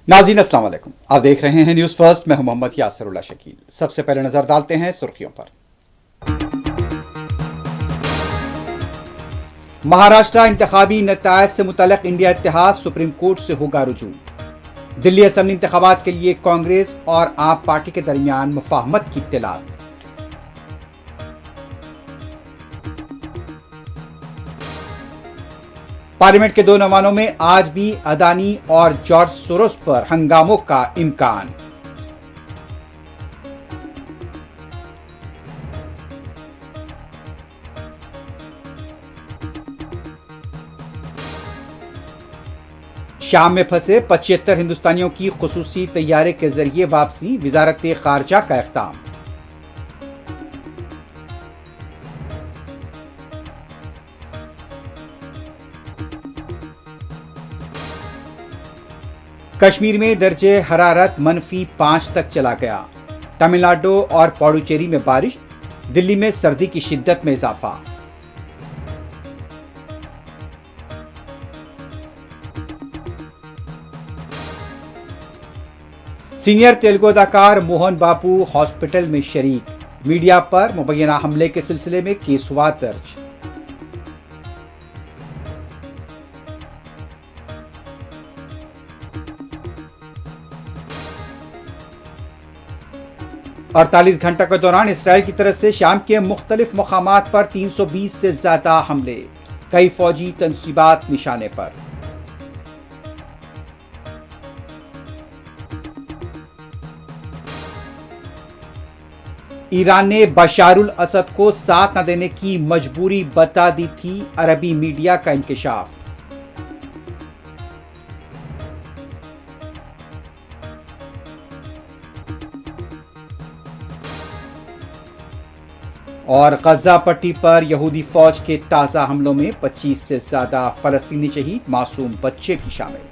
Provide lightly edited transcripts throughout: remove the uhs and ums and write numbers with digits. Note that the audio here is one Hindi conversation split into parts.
नाज़रीन अस्सलाम वालेकुम। आप देख रहे हैं न्यूज़ फर्स्ट। मैं हूं मोहम्मद यासरुल्लाह शकील। सबसे पहले नजर डालते हैं सुर्खियों पर। महाराष्ट्र इंतखाबी नतायज से मुतल्लिक इंडिया इत्तेहाद सुप्रीम कोर्ट से होगा रुजू। दिल्ली असेंबली इंतखाबात के लिए कांग्रेस और आप पार्टी के दरमियान मुफाहमत की इत्तलात। पार्लियामेंट के दोनों ऐवानों में आज भी अदानी और जॉर्ज सोरोस पर हंगामों का इम्कान। शाम में फंसे 75 हिंदुस्तानियों की खुसूसी तैयारे के जरिए वापसी, वजारत खारजा का इख्ताम। कश्मीर में दर्जे हरारत -5 तक चला गया। तमिलनाडु और पुडुचेरी में बारिश, दिल्ली में सर्दी की शिद्दत में इजाफा। सीनियर तेलुगु अदाकार मोहन बाबू हॉस्पिटल में शरीक, मीडिया पर मुबैना हमले के सिलसिले में केस हुआ दर्ज। अड़तालीस घंटों के दौरान इसराइल की तरफ से शाम के मुख्तलिफ मकामात पर 320 से ज्यादा हमले, कई फौजी तंसीबात निशाने पर। ईरान ने बशारुल असद को साथ न देने की मजबूरी बता दी थी, अरबी मीडिया का इंकशाफ। और गजा पट्टी पर यहूदी फौज के ताजा हमलों में 25 से ज्यादा फलस्तीनी शहीद, मासूम बच्चे भी शामिल।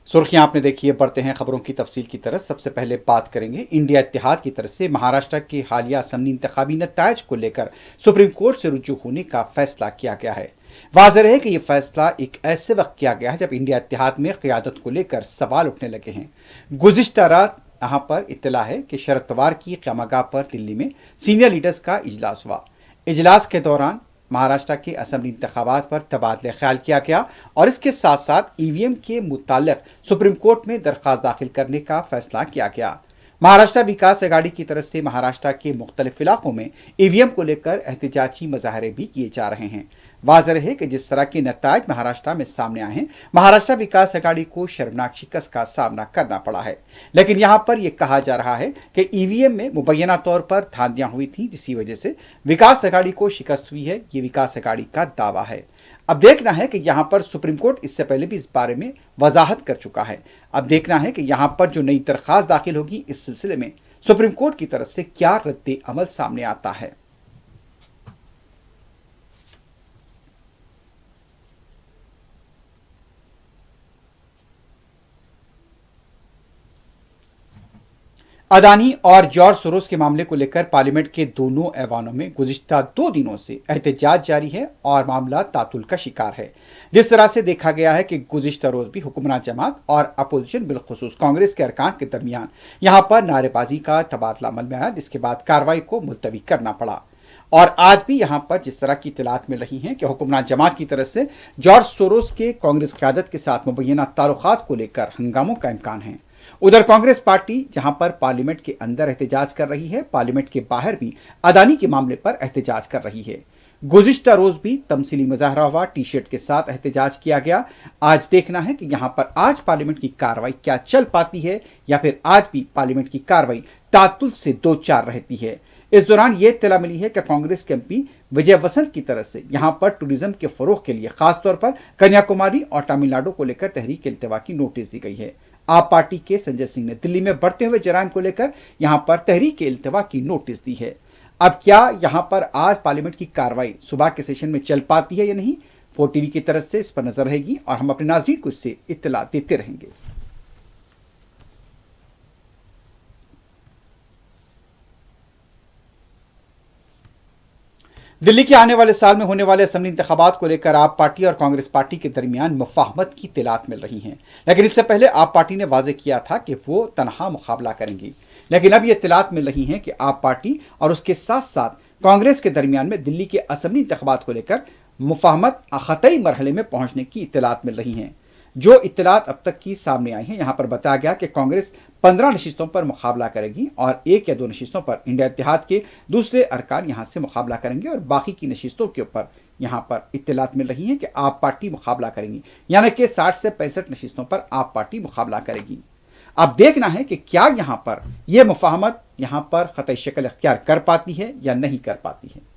सुर्खियां आपने देखी है, बढ़ते हैं खबरों की तफसील की तरफ। सबसे पहले बात करेंगे इंडिया इत्तेहाद की तरफ से महाराष्ट्र के हालिया असम्बली इंतखाबी नतायज को लेकर सुप्रीम कोर्ट से रुजू होने का फैसला किया गया है। वाज़ेह रहे कि यह फैसला एक ऐसे वक्त किया गया है जब इंडिया इत्तेहाद में क़यादत को लेकर सवाल उठने लगे हैं। गुज़िश्ता रात यहाँ पर इत्तला है कि शरद पवार की क़यामगाह पर दिल्ली में सीनियर लीडर्स का इजलास हुआ। इजलास के दौरान महाराष्ट्र के असेंबली इंतखाबात पर तबादला ख्याल किया गया और इसके साथ साथ ईवीएम के मुताल्लिक सुप्रीम कोर्ट में दरख्वास्त दाखिल करने का फैसला किया गया। महाराष्ट्र विकास अघाड़ी की तरफ से महाराष्ट्र के मुख्तलिफ इलाकों में ईवीएम को लेकर एहतजाजी मुजाहरे भी किए जा रहे हैं। वाज़ेह रहे कि जिस तरह के नतायज महाराष्ट्र में सामने आए हैं, महाराष्ट्र विकास अघाड़ी को शर्मनाक शिकस्त का सामना करना पड़ा है। लेकिन यहाँ पर यह कहा जा रहा है कि ईवीएम में मुबैना तौर पर धांधियां हुई थी, जिसकी वजह से विकास अघाड़ी को शिकस्त हुई है। ये विकास अघाड़ी का दावा है। अब देखना है कि यहाँ पर सुप्रीम कोर्ट इससे पहले भी इस बारे में वजाहत कर चुका है। अब देखना है कि यहाँ पर जो नई दरख्वास्त दाखिल होगी, इस सिलसिले में सुप्रीम कोर्ट की तरफ से क्या रद्द अमल सामने आता है। अदानी और जॉर्ज सोरोस के मामले को लेकर पार्लियामेंट के दोनों ऐवानों में गुज़िश्ता 2 दिनों से एहतजाज जारी है और मामला तातुल का शिकार है। जिस तरह से देखा गया है कि गुज़िश्ता रोज भी हुक्मरान जमात और अपोजिशन बिलखुसूस कांग्रेस के अरकान के दरमियान यहां पर नारेबाजी का तबादला अमल में आया, जिसके बाद कार्रवाई को मुलतवी करना पड़ा। और आज भी यहां पर जिस तरह की इत्तलात मिल रही हैं कि हुक्मरान जमात की तरफ से जॉर्ज सोरोस के कांग्रेस क़यादत के साथ मुबैना ताल्लुकात को लेकर हंगामों का इम्कान है। उधर कांग्रेस पार्टी जहां पर पार्लियामेंट के अंदर एहतजाज कर रही है, पार्लियामेंट के बाहर भी अदानी के मामले पर एहतजाज कर रही है। गुज़िश्ता रोज भी तमसीली मुजाहरा हुआ, टी शर्ट के साथ एहतजाज किया गया। आज देखना है कि यहां पर आज पार्लियामेंट की कार्रवाई क्या चल पाती है या फिर आज भी पार्लियामेंट की कार्रवाई तातुल से 2-4 रहती है। इस दौरान यह इत्तला मिली है कि कांग्रेस के एमपी विजय वसंत की तरफ से यहां पर टूरिज्म के फरोग के लिए खासतौर पर कन्याकुमारी और तमिलनाडु को लेकर तहरीक इल्तिवा की नोटिस दी गई है। आप पार्टी के संजय सिंह ने दिल्ली में बढ़ते हुए जराइम को लेकर यहां पर तहरीक इल्तिवा की नोटिस दी है। अब क्या यहां पर आज पार्लियामेंट की कार्रवाई सुबह के सेशन में चल पाती है या नहीं, 4 टीवी की तरफ से इस पर नजर रहेगी और हम अपने नाज़रीन को इससे इत्तला देते रहेंगे। दिल्ली के आने वाले साल में होने वाले असेंबली इंतखाबात को लेकर आप पार्टी और कांग्रेस पार्टी के दरमियान मुफाहमत की तिलात मिल रही हैं। लेकिन इससे पहले आप पार्टी ने वाजे किया था कि वो तनहा मुकाबला करेंगी। लेकिन अब ये तिलात मिल रही हैं कि आप पार्टी और उसके साथ साथ कांग्रेस के दरमियान में दिल्ली के असेंबली इंतखाबात को लेकर मुफाहमत अखतई मरहले में पहुंचने की इत्तलात मिल रही हैं। जो इत्तलात अब तक की सामने आई हैं, यहां पर बताया गया कि कांग्रेस 15 नशिस्तों पर मुकाबला करेगी और 1 या 2 नशिस्तों पर इंडिया इत्तेहाद के दूसरे अरकान यहां से मुकाबला करेंगे और बाकी की नशिस्तों के ऊपर यहां पर इत्तलात मिल रही है कि आप पार्टी मुकाबला करेंगी, यानी कि 60 से 65 नशिस्तों पर आप पार्टी मुकाबला करेगी। अब देखना है कि क्या यहां पर यह मुफाहमत यहां पर खतई शक्ल इख्तियार कर पाती है या नहीं कर पाती है।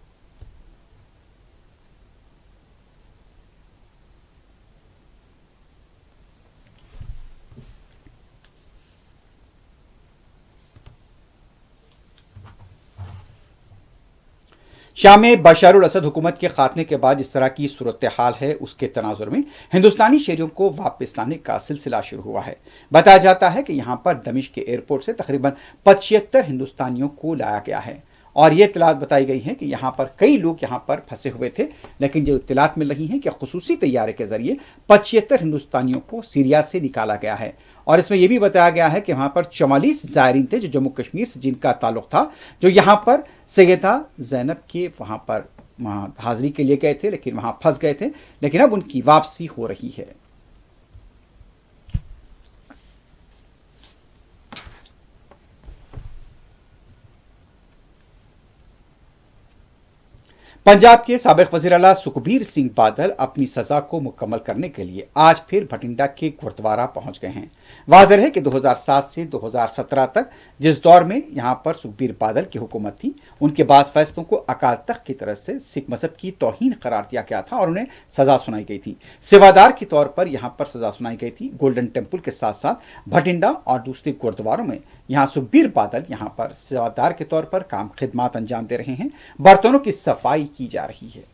शाम में बशर अल असद हुकूमत के खात्मे के बाद इस तरह की सूरत हाल है, उसके तनाजुर में हिंदुस्तानी शहरियों को वापस लाने का सिलसिला शुरू हुआ है। बताया जाता है कि यहां पर दमिश्क के एयरपोर्ट से तकरीबन 75 हिंदुस्तानियों को लाया गया है और ये इत्तलात बताई गई है कि यहाँ पर कई लोग यहाँ पर फंसे हुए थे। लेकिन जो इत्तलात मिल रही हैं कि खुसूसी तैयारे के जरिए 75 हिंदुस्तानियों को सीरिया से निकाला गया है और इसमें यह भी बताया गया है कि वहां पर 44 जायरीन थे जो जम्मू कश्मीर से जिनका ताल्लुक था, जो यहाँ पर सैयदा जैनब के वहां पर हाजिरी के लिए गए थे लेकिन वहां फंस गए थे। लेकिन अब उनकी वापसी हो रही है। पंजाब के साबिक वज़ीर आला सुखबीर सिंह बादल अपनी सजा को मुकम्मल करने के लिए आज फिर भटिंडा के गुरुद्वारा पहुंच गए हैं। वाज़ेह है कि 2007 से 2017 तक जिस दौर में यहां पर सुखबीर बादल की हुकूमत थी, उनके बाद फैसलों को अकाल तख्त की तरफ से सिख मजहब की तौहीन करार दिया गया था और उन्हें सजा सुनाई गई थी। सेवादार के तौर पर यहां पर सजा सुनाई गई थी। गोल्डन टेम्पल के साथ साथ भटिंडा और दूसरे गुरुद्वारों में यहाँ सुखबीर बादल यहाँ पर सेवादार के तौर पर काम खिदमात अंजाम दे रहे हैं। बर्तनों की सफाई की जा रही है।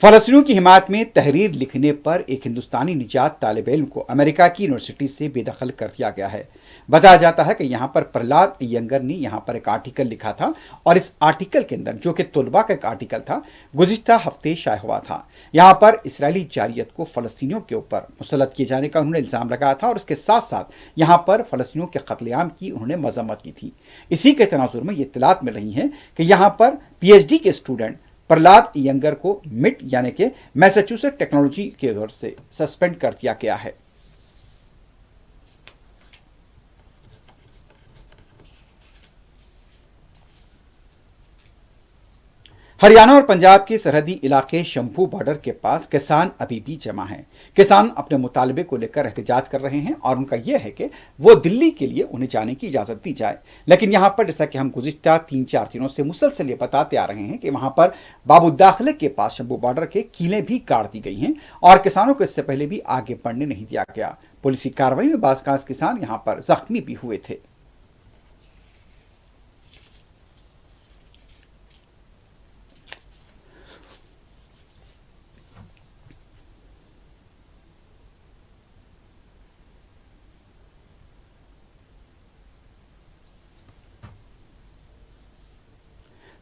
फलस्तीनियों की हिमायत में तहरीर लिखने पर एक हिंदुस्तानी निजात तालिब इल्म को अमेरिका की यूनिवर्सिटी से बेदखल कर दिया गया है। बताया जाता है कि यहाँ पर प्रहलाद अय्यंगर ने यहाँ पर एक आर्टिकल लिखा था और इस आर्टिकल के अंदर, जो कि तुलबा का एक आर्टिकल था, गुज़िश्ता हफ्ते शाया हुआ था। यहाँ पर इसराइली जारियत को फलस्तीनियों के ऊपर मुसल्लत किए जाने का उन्होंने इल्ज़ाम लगाया था और उसके साथ साथ यहाँ पर फलस्तीनियों के कत्लेआम की उन्होंने मजम्मत की थी। इसी के तनाजुर में ये इत्तलात मिल रही हैं कि यहाँ पर PhD के स्टूडेंट प्रहलाद अय्यंगर को मिट यानी कि मैसाचुसेट्स टेक्नोलॉजी के ओर से सस्पेंड कर दिया गया है। हरियाणा और पंजाब के सरहदी इलाके शंभू बॉर्डर के पास किसान अभी भी जमा हैं। किसान अपने मुतालबे को लेकर एहतजाज कर रहे हैं और उनका यह है कि वो दिल्ली के लिए उन्हें जाने की इजाज़त दी जाए। लेकिन यहाँ पर जैसा कि हम गुज़िश्ता 3-4 दिनों से मुसलसल ये बताते आ रहे हैं कि वहाँ पर बाबू दाखिले के पास शंभू बॉर्डर के कीलें भी काट दी गई हैं और किसानों को इससे पहले भी आगे बढ़ने नहीं दिया गया। पुलिस की कार्रवाई में बाज़ किसान यहाँ पर जख्मी भी हुए थे।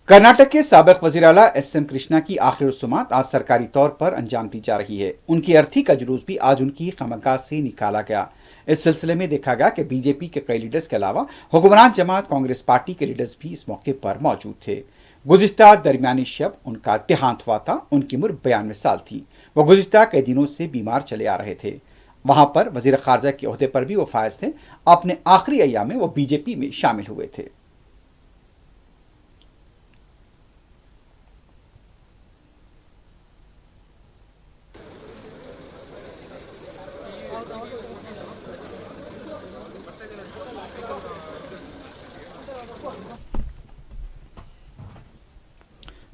कर्नाटक के साबिक वज़ीर आला SM कृष्णा की आखिरी रसूमात आज सरकारी तौर पर अंजाम दी जा रही है। उनकी अर्थी का जुलूस भी आज उनकी खामगाह से निकाला गया। इस सिलसिले में देखा गया कि बीजेपी के कई लीडर्स के अलावा हुक्मरान जमात कांग्रेस पार्टी के लीडर्स भी इस मौके पर मौजूद थे। गुज़िश्ता दरमियानी शब उनका देहांत हुआ था। उनकी उम्र 92 साल थी। वो गुज़िश्ता कई दिनों से बीमार चले आ रहे थे। वहां पर वज़ीर खारजा के ओहदे पर भी वो फायज थे। अपने आखिरी अय्याम में वो बीजेपी में शामिल हुए थे।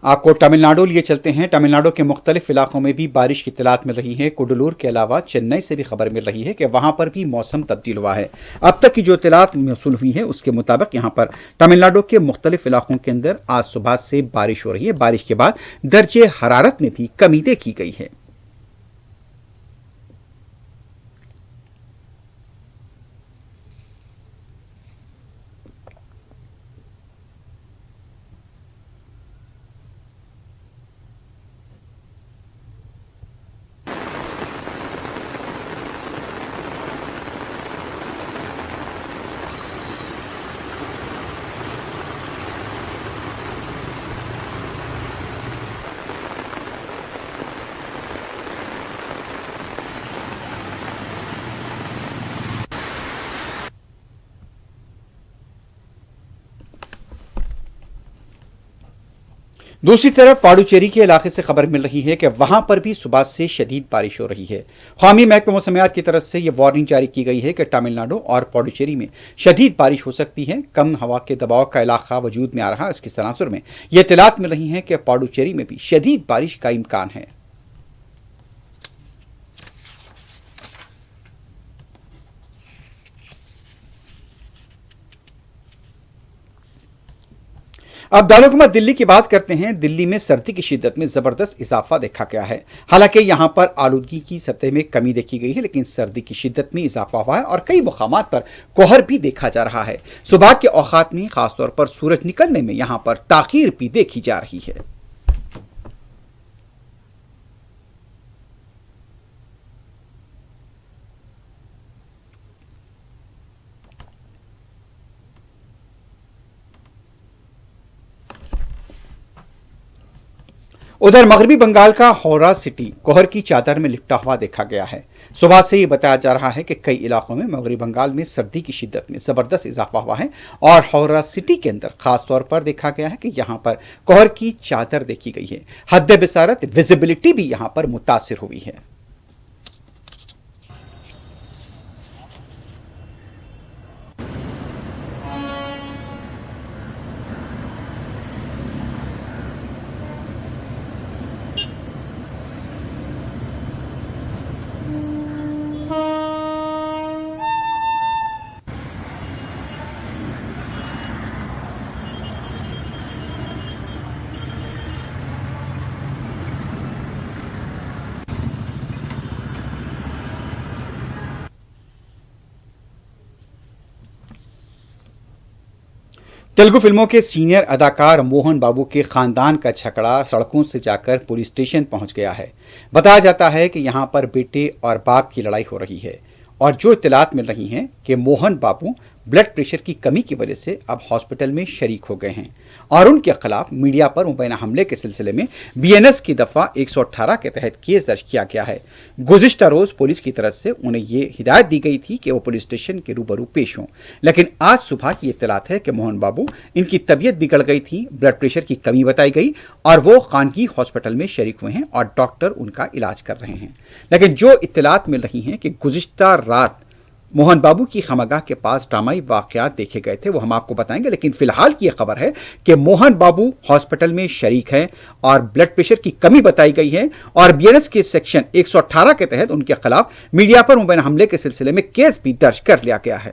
आपको तमिलनाडु लिए चलते हैं। तमिलनाडु के मुख्तलिफ इलाकों में भी बारिश की इत्तलात मिल रही है। कुडलूर के अलावा चेन्नई से भी खबर मिल रही है कि वहां पर भी मौसम तब्दील हुआ है। अब तक की जो इत्तलात मौसूल हुई है उसके मुताबिक यहां पर तमिलनाडु के मुख्तलिफ इलाकों के अंदर आज सुबह से बारिश हो रही है। बारिश के बाद दर्जे हरारत में भी कमी देखी गई है। दूसरी तरफ पाडुचेरी के इलाके से खबर मिल रही है कि वहां पर भी सुबह से शदीद बारिश हो रही है। कौमी महकमे मौसमियात की तरफ से यह वार्निंग जारी की गई है कि तमिलनाडु और पाडुचेरी में शदीद बारिश हो सकती है। कम हवा के दबाव का इलाका वजूद में आ रहा है। इसके तनासुर में यह इत्तलात मिल रही है कि पाडुचेरी में भी शदीद बारिश का इम्कान है। अब दारुलहुकूमत दिल्ली की बात करते हैं। दिल्ली में सर्दी की शिद्दत में जबरदस्त इजाफा देखा गया है। हालांकि यहां पर आलूदगी की सतह में कमी देखी गई है, लेकिन सर्दी की शिद्दत में इजाफा हुआ है और कई मुकामात पर कोहर भी देखा जा रहा है। सुबह के औकात में खासतौर पर सूरज निकलने में यहां पर ताखीर भी देखी जा रही है। उधर मगरबी बंगाल का हौरा सिटी कोहर की चादर में लिपटा हुआ देखा गया है। सुबह से ही बताया जा रहा है कि कई इलाकों में मगरबी बंगाल में सर्दी की शिद्दत में जबरदस्त इजाफा हुआ है और हौरा सिटी के अंदर खास तौर पर देखा गया है कि यहां पर कोहर की चादर देखी गई है। हद बिसारत विजिबिलिटी भी यहां पर मुतासिर हुई है। तेलुगु फिल्मों के सीनियर अदाकार मोहन बाबू के खानदान का झगड़ा सड़कों से जाकर पुलिस स्टेशन पहुंच गया है। बताया जाता है कि यहां पर बेटे और बाप की लड़ाई हो रही है और जो इत्तलात मिल रही हैं कि मोहन बाबू ब्लड प्रेशर की कमी की वजह से अब हॉस्पिटल में शरीक हो गए हैं और उनके खिलाफ मीडिया पर मुबैना हमले के सिलसिले में बीएनएस की दफा 118 के तहत केस दर्ज किया गया है। गुज़िश्ता रोज पुलिस की तरफ से उन्हें ये हिदायत दी गई थी कि वो पुलिस स्टेशन के रूबरू पेश हों, लेकिन आज सुबह की इत्तलात है कि मोहन बाबू इनकी तबीयत बिगड़ गई थी, ब्लड प्रेशर की कमी बताई गई और वो खानगी हॉस्पिटल में शरीक हुए हैं और डॉक्टर उनका इलाज कर रहे हैं। लेकिन जो इत्तलात मिल रही हैं कि गुज़िश्ता रात मोहन बाबू की खमगाह के पास ड्रामाई वाकयात देखे गए थे, वो हम आपको बताएंगे। लेकिन फिलहाल की यह खबर है कि मोहन बाबू हॉस्पिटल में शरीक हैं और ब्लड प्रेशर की कमी बताई गई है और बीएनएस के सेक्शन 118 के तहत उनके खिलाफ मीडिया पर मुबैना हमले के सिलसिले में केस भी दर्ज कर लिया गया है।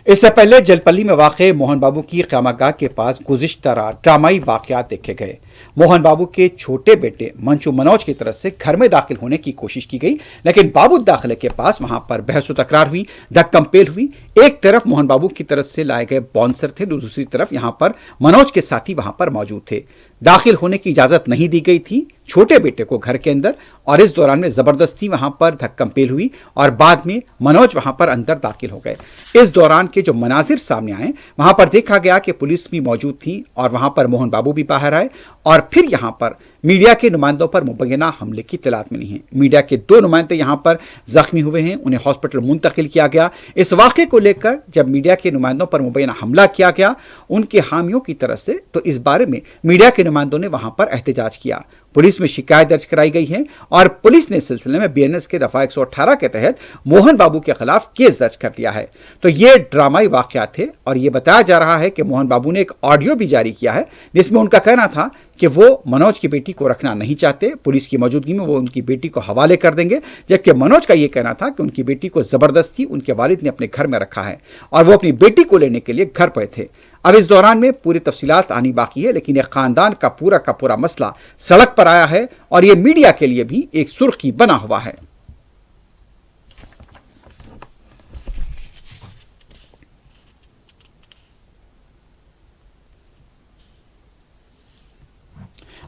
इससे पहले जलपल्ली में वाक़े मोहन बाबू की क़यामगाह के पास गुज़िश्ता रात ड्रामाई वाक़यात देखे गए। मोहन बाबू के छोटे बेटे मंचू मनोज की तरफ से घर में दाखिल होने की कोशिश की गई, लेकिन बाबू दाखिले के पास वहां पर बहस तकरार हुई, धक्कम-पेल हुई। एक तरफ मोहन बाबू की तरफ से लाए गए बाउंसर थे, दूसरी तरफ यहां पर मनोज के साथी वहां पर मौजूद थे। दाखिल होने की इजाजत नहीं दी गई थी छोटे बेटे को घर के अंदर और इस दौरान में जबरदस्ती वहां पर धक्कम-पेल हुई और बाद में मनोज वहां पर अंदर दाखिल हो गए। इस दौरान के जो मनाजिर सामने आए वहां पर देखा गया कि पुलिस भी मौजूद थी और वहां पर मोहन बाबू भी बाहर आए और फिर यहां पर मीडिया के नुमाइंदों पर मुबैना हमले की इत्तलात मिली है। मीडिया के 2 नुमाइंदे यहां पर जख्मी हुए हैं, उन्हें हॉस्पिटल मुंतकिल किया गया। इस वाक़े को लेकर जब मीडिया के नुमाइंदों पर मुबैना हमला किया गया उनके हामियों की तरफ से, तो इस बारे में मीडिया के नुमाइंदों ने वहां पर एहतजाज किया। पुलिस में शिकायत दर्ज कराई गई है और पुलिस ने इस सिलसिले में बीएनएस के दफा 118 के तहत मोहन बाबू के खिलाफ केस दर्ज कर लिया है। तो ये ड्रामाई वाकयात थे और ये बताया जा रहा है कि मोहन बाबू ने एक ऑडियो भी जारी किया है जिसमें उनका कहना था कि वो मनोज की बेटी को रखना नहीं चाहते, पुलिस की मौजूदगी में वो उनकी बेटी को हवाले कर देंगे, जबकि मनोज का ये कहना था कि उनकी बेटी को जबरदस्ती उनके वालिद ने अपने घर में रखा है और वो अपनी बेटी को लेने के लिए घर पर थे। अब इस दौरान में पूरी तफसीलात आनी बाकी है, लेकिन एक खानदान का पूरा मसला सड़क पर आया है और ये मीडिया के लिए भी एक सुर्खी बना हुआ है।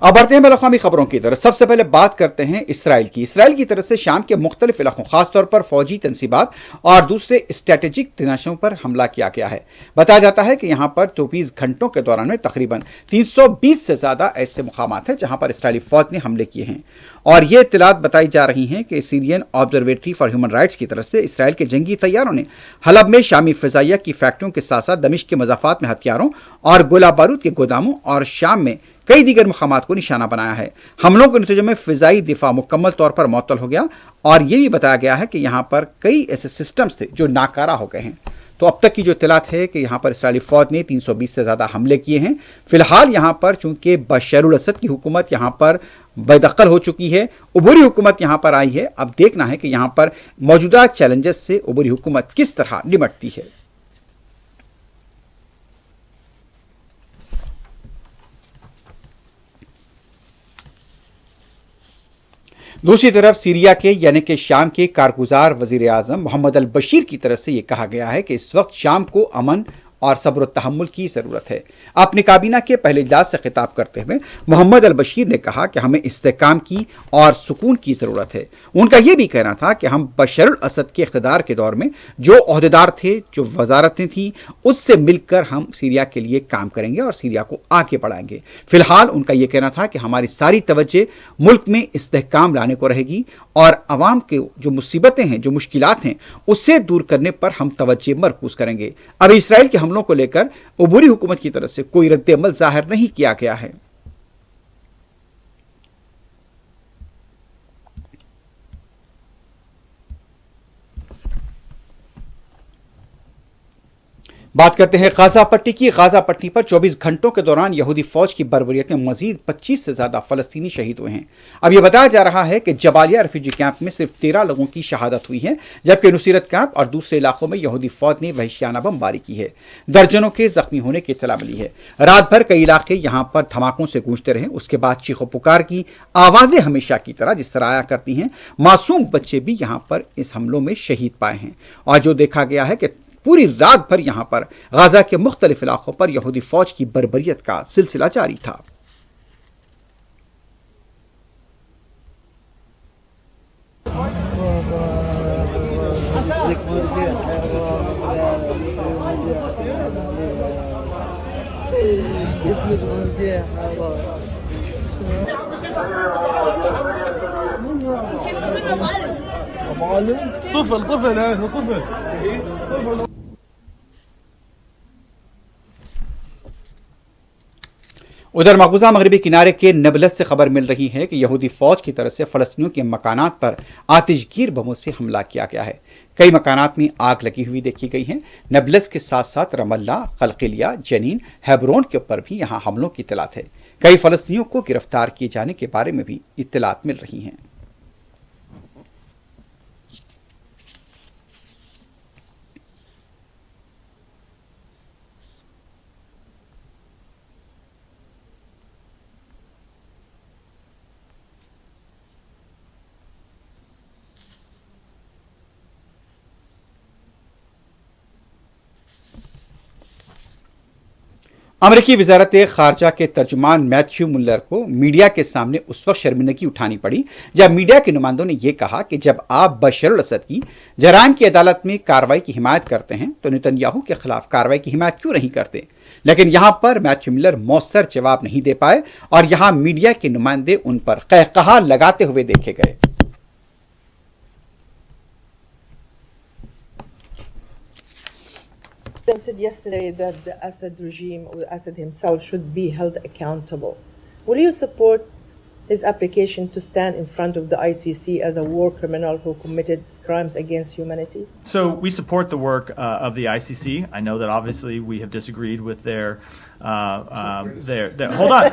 अब बढ़ते हैं बैनुल-अक़वामी खबरों की तरफ। सबसे पहले बात करते हैं इसराइल की। इसराइल की तरफ से शाम के मुख्तलिफ इलाकों, खासतौर पर फौजी तनसीबात और दूसरे स्ट्रेटेजिक तनाशों पर हमला किया गया है। बताया जाता है कि यहां पर 24 घंटों के दौरान में तकरीबन 320 से ज्यादा ऐसे मुकामात हैं जहां पर इसराइली फौज ने हमले किए हैं और ये इत्तलात बताई जा रही हैं कि Syrian observatory for human rights की तरफ से इसराइल के जंगी तैयारों ने हलब में शामी फिजाइया की फैक्ट्रियों के साथ साथ दमिश्क के मज़ाफ़ात में हथियारों और गोला बारूद के गोदामों और शाम में कई दीगर मकामात को निशाना बनाया है। हमलों के नतीजे में फिजाई दिफा मुकम्मल तौर पर मुअत्तल हो गया और यह भी बताया गया है कि यहाँ पर कई ऐसे सिस्टम्स थे जो नाकारा हो गए हैं। तो अब तक की जो इत्तलात है कि यहाँ पर इसराइली फौज ने 320 से ज़्यादा हमले किए हैं। फिलहाल यहाँ पर चूंकि बशर असद की हुकूमत यहाँ पर बेदखल हो चुकी है, उबूरी हुकूमत यहाँ पर आई है। अब देखना है कि यहाँ पर मौजूदा चैलेंजेस से उबूरी हुकूमत किस तरह निपटती है। दूसरी तरफ सीरिया के यानी कि शाम के कारगुजार वजीर आजम मोहम्मद अल बशीर की तरफ से यह कहा गया है कि इस वक्त शाम को अमन और सब्र तहम्मुल की ज़रूरत है। अपनी काबीना के पहले इजलास से खिताब करते हुए मोहम्मद अल बशीर ने कहा कि हमें इस्तेकाम की और सुकून की ज़रूरत है। उनका यह भी कहना था कि हम बशर असद के इक़्तिदार के दौर में जो ओहदेदार थे, जो वजारतें थीं, उससे मिलकर हम सीरिया के लिए काम करेंगे और सीरिया को आगे बढ़ाएंगे। फिलहाल उनका यह कहना था कि हमारी सारी तवज्जो मुल्क में इस्तेकाम लाने को रहेगी और अवाम के जो मुसीबतें हैं, जो मुश्किलात हैं, उससे दूर करने पर हम तवज्जो मरकूज करेंगे। अब इसराइल के हमलों को लेकर उबूरी हुकूमत की तरफ से कोई रद्द-ए-अमल जाहिर नहीं किया गया है। बात करते हैं गाजा पट्टी की। गाजा पट्टी पर 24 घंटों के दौरान यहूदी फौज की बर्बरियत में मजीद 25 से ज्यादा फलस्तीनी शहीद हुए हैं। अब यह बताया जा रहा है कि जबालिया रेफ्यूजी कैंप में सिर्फ 13 लोगों की शहादत हुई है, जबकि नुसीरत कैंप और दूसरे इलाकों में यहूदी फौज ने वहशियाना बमबारी की है। दर्जनों के जख्मी होने की इत्तला मिली है। रात भर कई इलाके यहां पर धमाकों से गूंजते रहे। उसके बाद चीखो पुकार की आवाजें हमेशा की तरह जिस तरह आया करती हैं। मासूम बच्चे भी यहां पर इस हमलों में शहीद पाए हैं और जो देखा गया है कि पूरी रात भर यहां पर गाजा के मुख्तलिफ इलाकों पर यहूदी फौज की बर्बरियत का सिलसिला जारी था। उधर मकबूजा मगरबी किनारे के नबलस से खबर मिल रही है कि यहूदी फौज की तरफ से फलस्तीनियों के मकानात पर आतिशगीर बमों से हमला किया गया है। कई मकानात में आग लगी हुई देखी गई है। नबलस के साथ साथ रमल्ला, खलकिलिया, जनीन, हेब्रोन के ऊपर भी यहां हमलों की इत्तलात है। कई फलस्तीनियों को गिरफ्तार किए जाने के बारे में भी इत्तलात मिल रही हैं। अमेरिकी वजारत खारजा के तर्जुमान मैथ्यू मुल्लर को मीडिया के सामने उस वक्त शर्मिंदगी उठानी पड़ी जब मीडिया के नुमाइंदों ने यह कहा कि जब आप बशर असद की जराइम की अदालत में कार्रवाई की हिमायत करते हैं तो नेतन्याहू के खिलाफ कार्रवाई की हिमायत क्यों नहीं करते। लेकिन यहां पर मैथ्यू मुल्लर मौसर जवाब नहीं दे पाए और यहां मीडिया के नुमाइंदे उन पर कहकहा लगाते हुए देखे गए। Said yesterday that the Assad regime or Assad himself should be held accountable. Will you support his application to stand in front of the ICC as a war criminal who committed crimes against humanity? So we support the work of the ICC. I know that obviously we have disagreed with their hold on.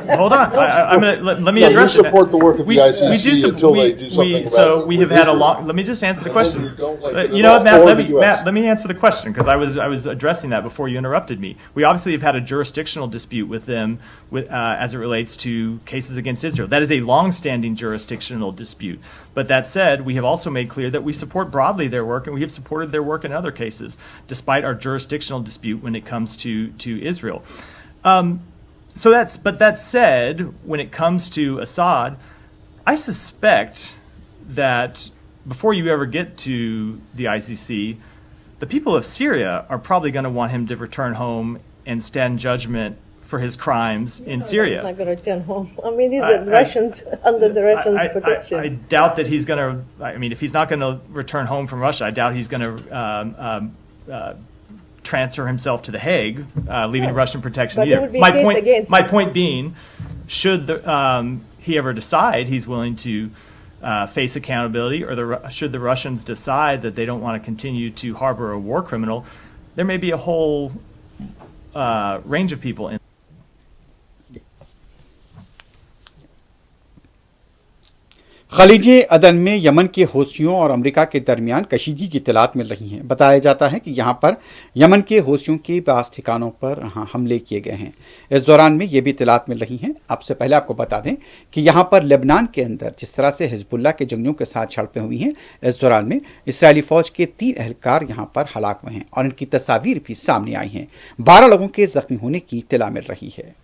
I'm gonna let me address you support the work of the ICC until they do something about So we have had a Israel. long. Let me just answer the question. you don't like it You at know all, what, Matt? or Let the me, US. Matt, let me answer the question because I was addressing that before you interrupted me. We obviously have had a jurisdictional dispute with them as it relates to cases against Israel. That is a long-standing jurisdictional dispute. But that said, we have also made clear that we support broadly their work, and we have supported their work in other cases, despite our jurisdictional dispute when it comes to Israel. But that said, when it comes to Assad, I suspect that before you ever get to the ICC, the people of Syria are probably going to want him to return home and stand judgment for his crimes in Syria. He's not going to return home. I mean, these are Russians under the Russians' protection. I doubt that he's going to. I mean, if he's not going to return home from Russia, I doubt he's going to transfer himself to The Hague, leaving Russian protection But there either. would be a case against My him. point being, should he ever decide he's willing to face accountability, or should the Russians decide that they don't want to continue to harbor a war criminal, there may be a whole range of people in. खलीज अदन में यमन के हौसियों और अमेरिका के दरमियान कशीदगी की इत्तलात मिल रही हैं। बताया जाता है कि यहां पर यमन के हौसियों के बास ठिकानों पर हमले किए गए हैं। इस दौरान में ये भी इत्तलात मिल रही हैं। आपसे पहले आपको बता दें कि यहां पर लेबनान के अंदर जिस तरह से हिजबुल्लाह के जंगियों के साथ झड़पें हुई हैं, इस दौरान में इसराइली फौज के 3 एहलकार यहां पर हलाक हुए हैं और इनकी तस्वीर भी सामने आई हैं। 12 लोगों के जख्मी होने की इत्तला मिल रही है।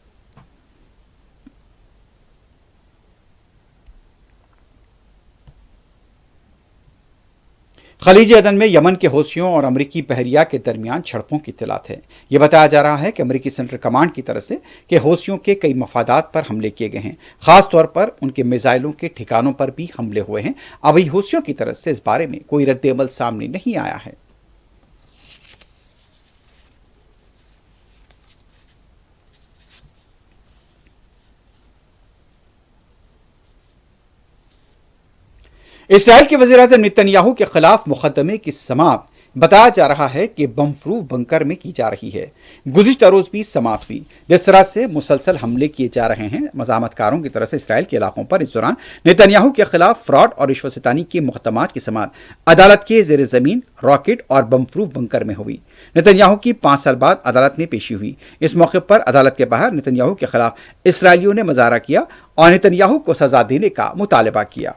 खलीज अदन में यमन के हौसियों और अमरीकी बहरिया के दरमियान झड़पों की इत्तलात है। यह बताया जा रहा है कि अमरीकी सेंट्रल कमांड की तरफ से कि हौसियों के कई मफादात पर हमले किए गए हैं। खास तौर पर उनके मिसाइलों के ठिकानों पर भी हमले हुए हैं। अभी हौसियों की तरफ से इस बारे में कोई रद्द-ए-अमल सामने नहीं आया है। इसराइल के वज़ीर-ए-आज़म नेतन्याहू के खिलाफ मुकदमे की समाअत बताया जा रहा है कि बम प्रूफ बंकर में की जा रही है। गुज़िश्ता रोज भी समाअत हुई। जिस तरह से मुसलसल हमले किए जा रहे हैं मज़ामतकारों की तरफ से इसराइल के इलाकों पर, इस दौरान नेतन्याहू के खिलाफ फ्रॉड और रिश्वत-सितानी के मुकदमात की समाअत अदालत के ज़ेर ज़मीन रॉकेट और बम प्रूफ बंकर में हुई। नेतन्याहू की 5 साल बाद अदालत में पेशी हुई। इस मौके पर अदालत के बाहर नेतन्याहू के खिलाफ इसराइलियों ने मुजाहरा किया और नेतन्याहू को सजा देने का मुतालबा किया।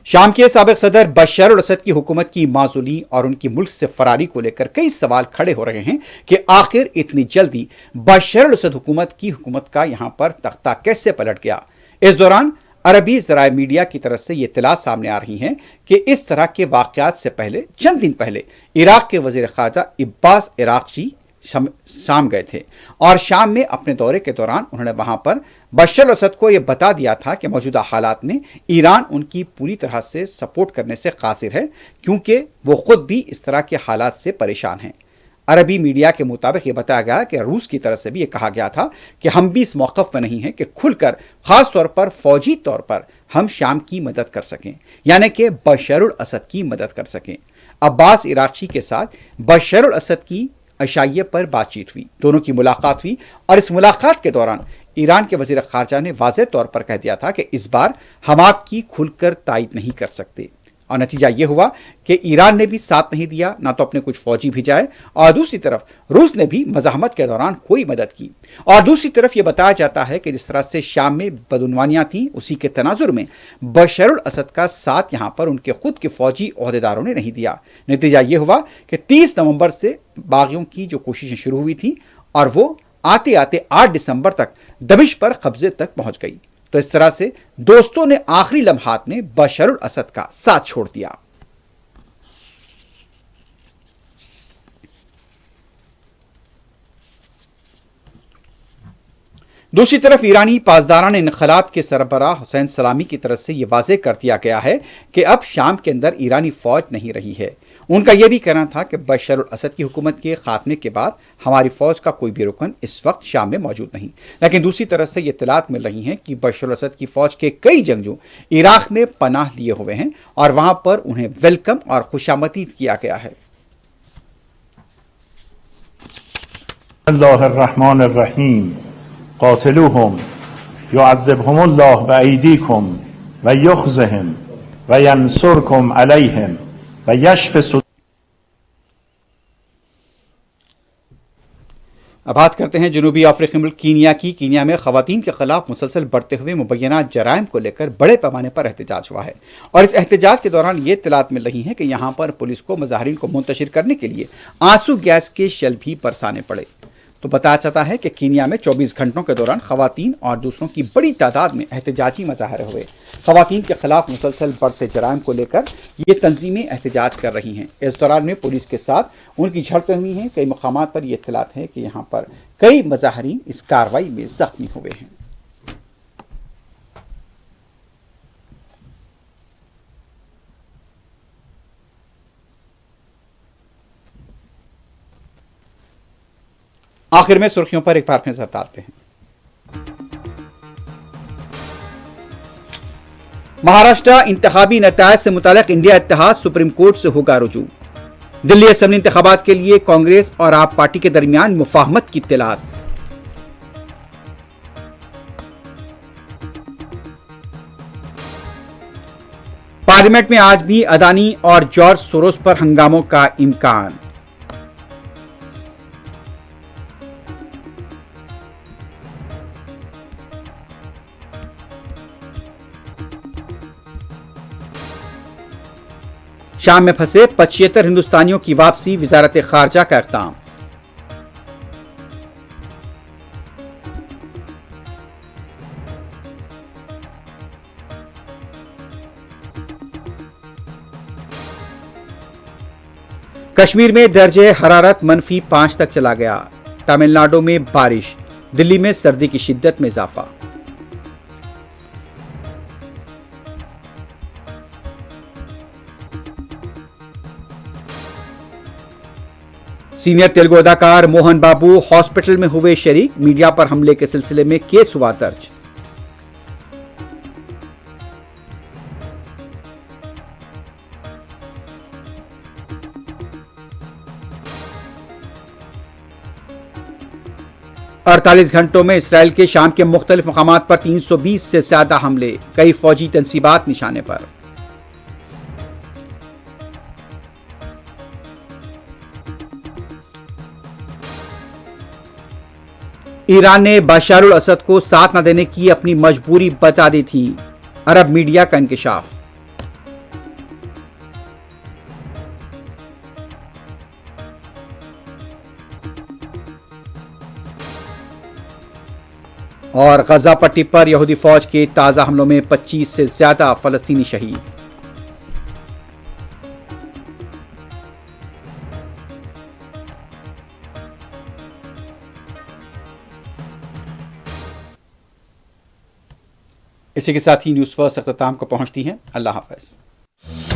शाम के साबिक सदर बशर अल असद की हुकूमत की माजूली और उनकी मुल्क से फरारी को लेकर कई सवाल खड़े हो रहे हैं कि आखिर इतनी जल्दी बशर अल असद हुकूमत का यहां पर तख्ता कैसे पलट गया। इस दौरान अरबी ज़राए मीडिया की तरफ से ये इत्तला सामने आ रही हैं कि इस तरह के वाक़यात से पहले चंद दिन पहले इराक के वज़ीर ख़ारजा अब्बास इराक़ची शाम गए थे और शाम में अपने दौरे के दौरान उन्होंने वहां पर बशर अल असद को यह बता दिया था कि मौजूदा हालात में ईरान उनकी पूरी तरह से सपोर्ट करने से कासिर है, क्योंकि वो खुद भी इस तरह के हालात से परेशान हैं। अरबी मीडिया के मुताबिक ये बताया गया कि रूस की तरफ से भी ये कहा गया था कि हम भी इस मौक़िफ़ में नहीं हैं कि खुलकर ख़ास तौर पर फौजी तौर पर हम शाम की मदद कर सकें, यानी कि बशर अल असद की मदद कर सकें। अब्बास इराक़ची के साथ बशर अल असद की अशाइये पर बातचीत हुई, दोनों की मुलाकात हुई और इस मुलाकात के दौरान ईरान के वज़ीर ख़ारजा ने वाज़ेह तौर पर कह दिया था कि इस बार हम आपकी खुलकर तायद नहीं कर सकते। और नतीजा ये हुआ कि ईरान ने भी साथ नहीं दिया, ना तो अपने कुछ फौजी भिजाए, और दूसरी तरफ रूस ने भी मज़ाहमत के दौरान कोई मदद की। और दूसरी तरफ ये बताया जाता है कि जिस तरह से शाम में बदउनवानियाँ थीं, उसी के तनाजुर में बशर अल असद का साथ यहाँ पर उनके खुद के फौजी ओहदेदारों ने नहीं दिया। नतीजा ये हुआ कि 30 नवंबर से बागियों की जो कोशिशें शुरू हुई थी और वो आते आते 8 दिसंबर तक दमिश्क पर कब्जे तक पहुंच गई। तो इस तरह से दोस्तों ने आखिरी लम्हात में बशर अल असद का साथ छोड़ दिया। दूसरी तरफ ईरानी पासदारान इनकलाब के सरबराह हुसैन सलामी की तरफ से यह वाज़ेह कर दिया गया है कि अब शाम के अंदर ईरानी फौज नहीं रही है उनका यह भी कहना था कि बशर अल असद की हुकूमत के खात्मे के बाद हमारी फौज का कोई भी रुकन इस वक्त शाम में मौजूद नहीं, लेकिन दूसरी तरफ से ये इत्तलात मिल रही हैं कि बशर अल असद की फौज के कई जंगजू इराक में पनाह लिए हुए हैं और वहां पर उन्हें वेलकम और खुशामदीद किया गया है। अल्लाहुर्रहमानुर्रहीम क़ातिलूहुम युअज़्ज़िबहुमुल्लाहु बिअयदीकुम व युख़ज़िहिम व यंसुरकुम अलैहिम व यशफ़ि। अब बात करते हैं जनूबी अफ्रीकी मुल्क कीनिया की। कीनिया में खवातीन के खिलाफ मुसलसल बढ़ते हुए मुबैना जराइम को लेकर बड़े पैमाने पर एहतजाज हुआ है और इस एहतजाज के दौरान ये इत्तलात मिल रही हैं कि यहाँ पर पुलिस को मुजाहिरीन को मुंतशिर करने के लिए आंसू गैस के शेल भी बरसाने पड़े। तो बताया जाता है कि कीनिया में 24 घंटों के दौरान खवातीन और दूसरों की बड़ी तादाद में एहतजाजी मुजाहरे हुए। खवातीन के खिलाफ मुसलसल बढ़ते जराइम को लेकर ये तंजीमें एहतजाज कर रही हैं। इस दौरान में पुलिस के साथ उनकी झड़पें हुई हैं। कई मकामात पर यह इत्तलात है कि यहाँ पर कई मुजाहिरीन इस कार्रवाई में जख्मी हुए हैं। आखिर में सुर्खियों पर एक बार फिर नजर डालते हैं। महाराष्ट्र इंतखाबी नतायज से मुतालिक इंडिया इत्तेहाद सुप्रीम कोर्ट से होगा रुजू। दिल्ली असेंबली इंतखाबात के लिए कांग्रेस और आप पार्टी के दरमियान मुफाहमत की इत्तलात। पार्लियामेंट में आज भी अदानी और जॉर्ज सोरोस पर हंगामों का इम्कान। शाम में फंसे 75 हिंदुस्तानियों की वापसी, वजारत खारजा का इक़दाम। कश्मीर में दर्जे हरारत -5 तक चला गया। तमिलनाडु में बारिश, दिल्ली में सर्दी की शिद्दत में इजाफा। सीनियर तेलुगु अदाकार मोहन बाबू हॉस्पिटल में हुए शरीक, मीडिया पर हमले के सिलसिले में केस हुआ दर्ज। अड़तालीस घंटों में इसराइल के शाम के मुख्तलिफ मकामात पर 320 से ज्यादा हमले, कई फौजी तंसीबात निशाने पर। ईरान ने बशर अल असद को साथ न देने की अपनी मजबूरी बता दी थी, अरब मीडिया का इंकशाफ। और गजा पट्टी पर यहूदी फौज के ताजा हमलों में 25 से ज्यादा फलस्तीनी शहीद। इसी के साथ ही न्यूज़ फर्स्ट अख्ताम को पहुंचती है। अल्लाह हाफ़िज़।